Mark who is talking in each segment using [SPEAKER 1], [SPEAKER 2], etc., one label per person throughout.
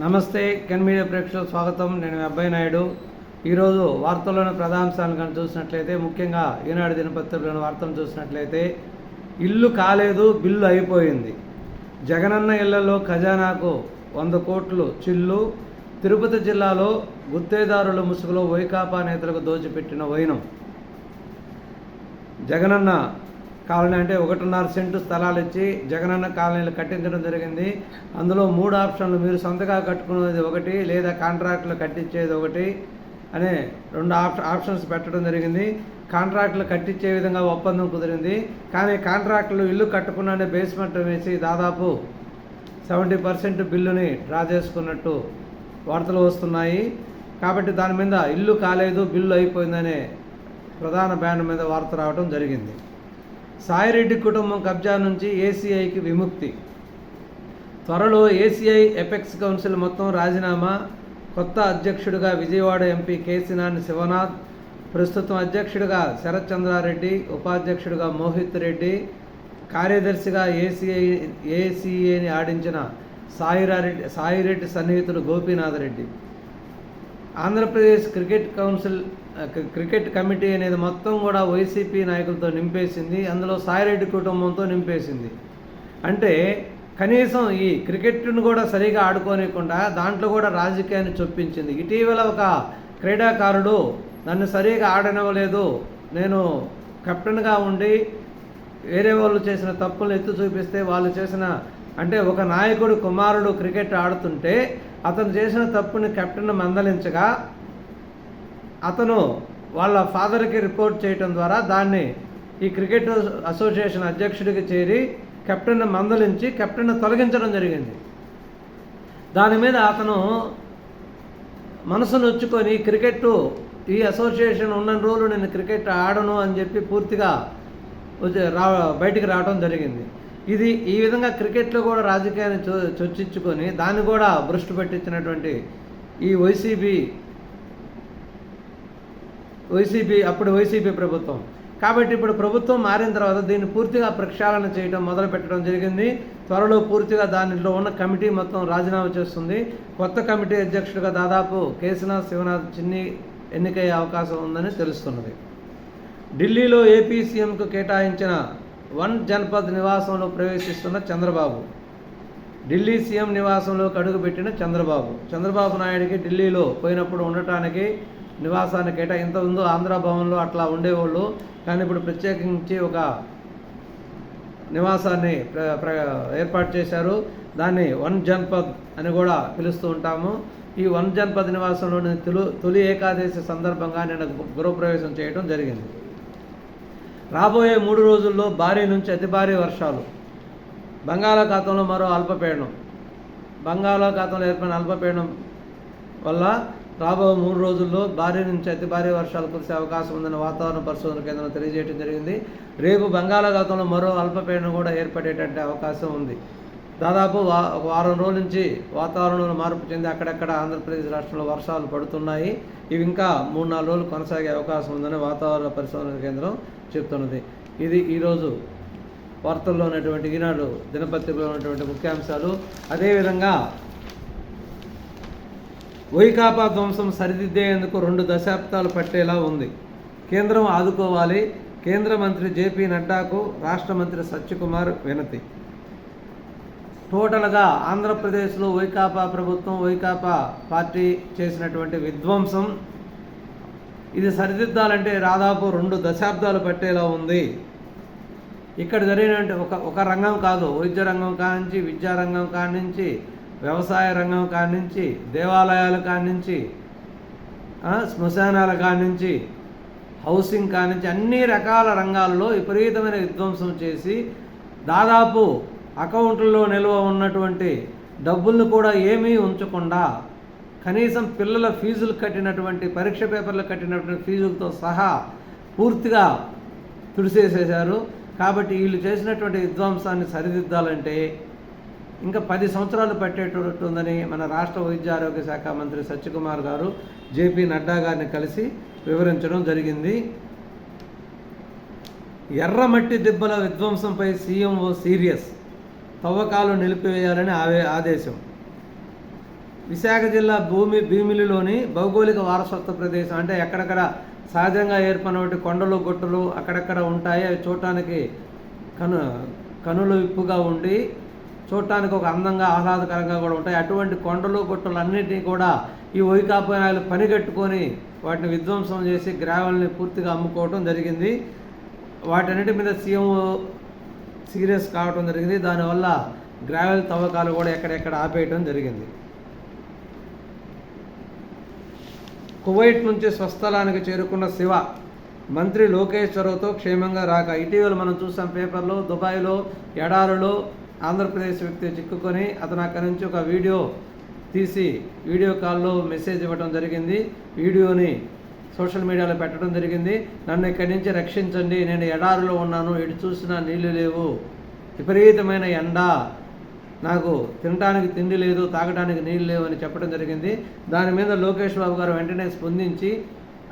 [SPEAKER 1] నమస్తే can media ప్రేక్షకులకు స్వాగతం. నేను మీ అబ్బాయి నాయుడు. ఈరోజు వార్తల్లోని ప్రధానాంశాలను కానీ చూసినట్లయితే, ముఖ్యంగా ఈనాడు దినపత్రికలోని వార్తలు చూసినట్లయితే, ఇల్లు కాలేదు, బిల్లు అయిపోయింది. జగనన్న ఇళ్లలో ఖజానాకు 100 కోట్లు చిల్లు. తిరుపతి జిల్లాలో గుత్తేదారుల ముసుగులో వైకాపా నేతలకు దోచిపెట్టిన వైనం. జగనన్న కాలనీ అంటే 1.5 సెంటు స్థలాలు ఇచ్చి జగనన్న కాలనీలు కట్టించడం జరిగింది. అందులో 3 ఆప్షన్లు, మీరు సొంతగా కట్టుకునేది ఒకటి, లేదా కాంట్రాక్టులు కట్టించేది ఒకటి అనే 2 ఆప్షన్స్ పెట్టడం జరిగింది. కాంట్రాక్టులు కట్టించే విధంగా ఒప్పందం కుదిరింది. కానీ కాంట్రాక్టులు ఇల్లు కట్టుకున్నానే బేస్మెంట్ వేసి దాదాపు 70% బిల్లుని డ్రా చేసుకున్నట్టు వార్తలు వస్తున్నాయి. కాబట్టి దాని మీద ఇల్లు కాలేదు, బిల్లు అయిపోయిందనే ప్రధాన బ్యానర్ మీద వార్త రావడం జరిగింది. సాయిరెడ్డి కుటుంబం కబ్జా నుంచి ఏసీఐకి విముక్తి. త్వరలో ఏసీఐ ఎపెక్స్ కౌన్సిల్ మొత్తం రాజీనామా. కొత్త అధ్యక్షుడిగా విజయవాడ ఎంపీ కేసినాని శివనాథ్, ప్రస్తుతం అధ్యక్షుడిగా శరత్ చంద్రారెడ్డి, ఉపాధ్యక్షుడిగా మోహిత్ రెడ్డి, కార్యదర్శిగా ఏసీఏని ఆడించిన సాయిరెడ్డి సన్నిహితుడు గోపీనాథ్ రెడ్డి. ఆంధ్రప్రదేశ్ క్రికెట్ కమిటీ అనేది మొత్తం కూడా వైసీపీ నాయకులతో నింపేసింది. అందులో సాయిరెడ్డి కుటుంబంతో నింపేసింది. అంటే కనీసం ఈ క్రికెట్ను కూడా సరిగా ఆడుకోనికుండా దాంట్లో కూడా రాజకీయాన్ని చొప్పించింది. ఇటీవల ఒక క్రీడాకారుడు నన్ను సరిగా ఆడనివ్వలేదు, నేను కెప్టెన్గా ఉండి వేరే వాళ్ళు చేసిన తప్పులను ఎత్తి చూపిస్తే వాళ్ళు చేసిన, అంటే ఒక నాయకుడు కుమారుడు క్రికెట్ ఆడుతుంటే అతను చేసిన తప్పుని కెప్టెన్ మందలించగా అతను వాళ్ళ ఫాదర్కి రిపోర్ట్ చేయడం ద్వారా దాన్ని ఈ క్రికెట్ అసోసియేషన్ అధ్యక్షుడికి చేరి కెప్టెన్ మందలించి కెప్టెన్ తొలగించడం జరిగింది. దాని మీద అతను మనసు నొచ్చుకొని క్రికెట్ ఈ అసోసియేషన్ ఉన్న రోజులు నేను క్రికెట్ ఆడను అని చెప్పి పూర్తిగా బయటికి రావడం జరిగింది. ఇది ఈ విధంగా క్రికెట్లో కూడా రాజకీయాన్ని చొచ్చించుకొని దాన్ని కూడా భ్రష్టు పట్టించినటువంటి ఈ వైసీపీ ప్రభుత్వం. కాబట్టి ఇప్పుడు ప్రభుత్వం మారిన తర్వాత దీన్ని పూర్తిగా ప్రక్షాళన చేయడం మొదలు పెట్టడం జరిగింది. త్వరలో పూర్తిగా దానిలో ఉన్న కమిటీ మొత్తం రాజీనామా చేస్తుంది. కొత్త కమిటీ అధ్యక్షుడిగా దాదాపు కేసినాథ్ శివనాథ్ చిన్ని ఎన్నికయ్యే అవకాశం ఉందని తెలుస్తున్నది. ఢిల్లీలో ఏపీ సీఎంకు కేటాయించిన 1 జన్పథ్ నివాసంలో ప్రవేశిస్తున్న చంద్రబాబు. ఢిల్లీ సీఎం నివాసంలోకి అడుగుపెట్టిన చంద్రబాబు నాయుడికి ఢిల్లీలో పోయినప్పుడు ఉండటానికి నివాసాన్ని ఇంతకుముందు ఆంధ్ర భవన్లో అట్లా ఉండేవాళ్ళు. కానీ ఇప్పుడు ప్రత్యేకించి ఒక నివాసాన్ని ఏర్పాటు చేశారు. దాన్ని 1 జన్పథ్ అని కూడా పిలుస్తూ ఉంటాము. ఈ 1 జన్పథ్ నివాసంలోని తొలి ఏకాదశి సందర్భంగా నేను గృహప్రవేశం చేయడం జరిగింది. రాబోయే 3 రోజుల్లో భారీ నుంచి అతి భారీ వర్షాలు. బంగాళాఖాతంలో మరో అల్పపీడనం. బంగాళాఖాతంలో ఏర్పడిన అల్పపీడనం వల్ల రాబోయే 3 రోజుల్లో భారీ నుంచి అతి భారీ వర్షాలు కురిసే అవకాశం ఉందని వాతావరణ పరిశోధన కేంద్రం తెలియజేయడం జరిగింది. రేపు బంగాళాఖాతంలో మరో అల్పపీడనం కూడా ఏర్పడేటట్టు అవకాశం ఉంది. దాదాపు ఒక వారం రోజుల నుంచి వాతావరణంలో మార్పు చెంది అక్కడక్కడ ఆంధ్రప్రదేశ్ రాష్ట్రంలో వర్షాలు పడుతున్నాయి. ఇవి ఇంకా 3-4 రోజులు కొనసాగే అవకాశం ఉందని వాతావరణ పరిశోధన కేంద్రం చెప్తున్నది. ఇది ఈరోజు వార్తల్లో ఉన్నటువంటి ఈనాడు దినపత్రికలో ఉన్నటువంటి ముఖ్యాంశాలు. అదేవిధంగా వైకాపా ధ్వంసం సరిదిద్దేందుకు 2 దశాబ్దాలు పట్టేలా ఉంది. కేంద్రం ఆదుకోవాలి. కేంద్ర మంత్రి జేపీ నడ్డాకు రాష్ట్ర మంత్రి సత్యకుమార్ వినతి. టోటల్గా ఆంధ్రప్రదేశ్లో వైకాపా ప్రభుత్వం, వైకాపా పార్టీ చేసినటువంటి విధ్వంసం ఇది సరిదిద్దాలంటే దాదాపు 2 దశాబ్దాలు పట్టేలా ఉంది. ఇక్కడ జరిగినటువంటి ఒక రంగం కాదు, వైద్య రంగం కానించి, విద్యారంగం కానించి, వ్యవసాయ రంగం కానించి, దేవాలయాల కానించి, శ్మశానాల కానించి, హౌసింగ్ కానించి అన్ని రకాల రంగాల్లో విపరీతమైన విధ్వంసం చేసి దాదాపు అకౌంట్లలో నిల్వ ఉన్నటువంటి డబ్బులను కూడా ఏమీ ఉంచకుండా కనీసం పిల్లల ఫీజులు కట్టినటువంటి, పరీక్ష పేపర్లు కట్టినటువంటి ఫీజులతో సహా పూర్తిగా తుడిసేసేశారు. కాబట్టి వీళ్ళు చేసినటువంటి విధ్వంసాన్ని సరిదిద్దాలంటే ఇంకా 10 సంవత్సరాలు పట్టేటట్టు ఉందని మన రాష్ట్ర వైద్య ఆరోగ్య శాఖ మంత్రి సత్యకుమార్ గారు జేపీ నడ్డా గారిని కలిసి వివరించడం జరిగింది. ఎర్రమట్టి దిబ్బల విధ్వంసంపై సీఎంఓ సీరియస్. తవ్వకాలు నిలిపివేయాలని ఆదేశం. విశాఖ జిల్లా భీమిలిలోని భౌగోళిక వారసత్వ ప్రదేశం. అంటే ఎక్కడెక్కడ సహజంగా ఏర్పడినటువంటి కొండలు గుట్టలు అక్కడక్కడ ఉంటాయి. అవి చూడటానికి కనులు విప్పుగా ఉండి చూడటానికి ఒక అందంగా ఆహ్లాదకరంగా కూడా ఉంటాయి. అటువంటి కొండలు గుట్టలు అన్నింటినీ కూడా ఈ వైకాపా నాయకులు పనిగట్టుకొని వాటిని విధ్వంసం చేసి గ్రావెల్ని పూర్తిగా అమ్ముకోవడం జరిగింది. వాటన్నిటి మీద సీఎం సీరియస్ కావడం జరిగింది. దానివల్ల గ్రావెల్ తవ్వకాలు కూడా ఎక్కడెక్కడ ఆపేయడం జరిగింది. కువైట్ నుంచి స్వస్థలానికి చేరుకున్న శివ మంత్రి లోకేశ్వరరావుతో క్షేమంగా రాక. ఇటీవల మనం చూసాం పేపర్లో, దుబాయ్లో ఎడారిలో ఆంధ్రప్రదేశ్ వ్యక్తి చిక్కుకొని అతను అక్కడి నుంచి ఒక వీడియో తీసి వీడియో కాల్లో మెసేజ్ ఇవ్వడం జరిగింది. వీడియోని సోషల్ మీడియాలో పెట్టడం జరిగింది. నన్ను ఇక్కడి నుంచి రక్షించండి, నేను ఎడారిలో ఉన్నాను, ఎటు చూసినా నీళ్లు లేవు, విపరీతమైన ఎండ, నాకు తినడానికి తిండి లేదు, తాగడానికి నీళ్ళు లేవు అని చెప్పడం జరిగింది. దాని మీద లోకేష్ బాబు గారు వెంటనే స్పందించి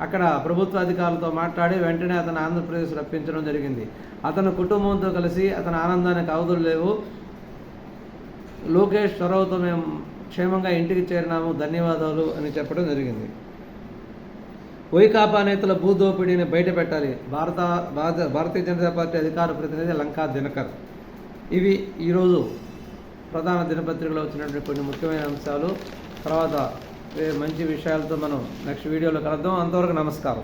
[SPEAKER 1] అక్కడ ప్రభుత్వ అధికారులతో మాట్లాడి వెంటనే అతను ఆంధ్రప్రదేశ్ రప్పించడం జరిగింది. అతను కుటుంబంతో కలిసి అతని ఆనందానికి అవధులు లేవు. లోకేష్ చొరవతో మేము క్షేమంగా ఇంటికి చేరినాము, ధన్యవాదాలు అని చెప్పడం జరిగింది. వైకాపా నేతల భూదోపిడీని బయటపెట్టాలి, భారతీయ జనతా పార్టీ అధికార ప్రతినిధి లంకా దినకర్. ఇవి ఈరోజు ప్రధాన దినపత్రికలో వచ్చినటువంటి కొన్ని ముఖ్యమైన అంశాలు. తర్వాత మంచి విషయాలతో మనం నెక్స్ట్ వీడియోలో కలుద్దాం. అంతవరకు నమస్కారం.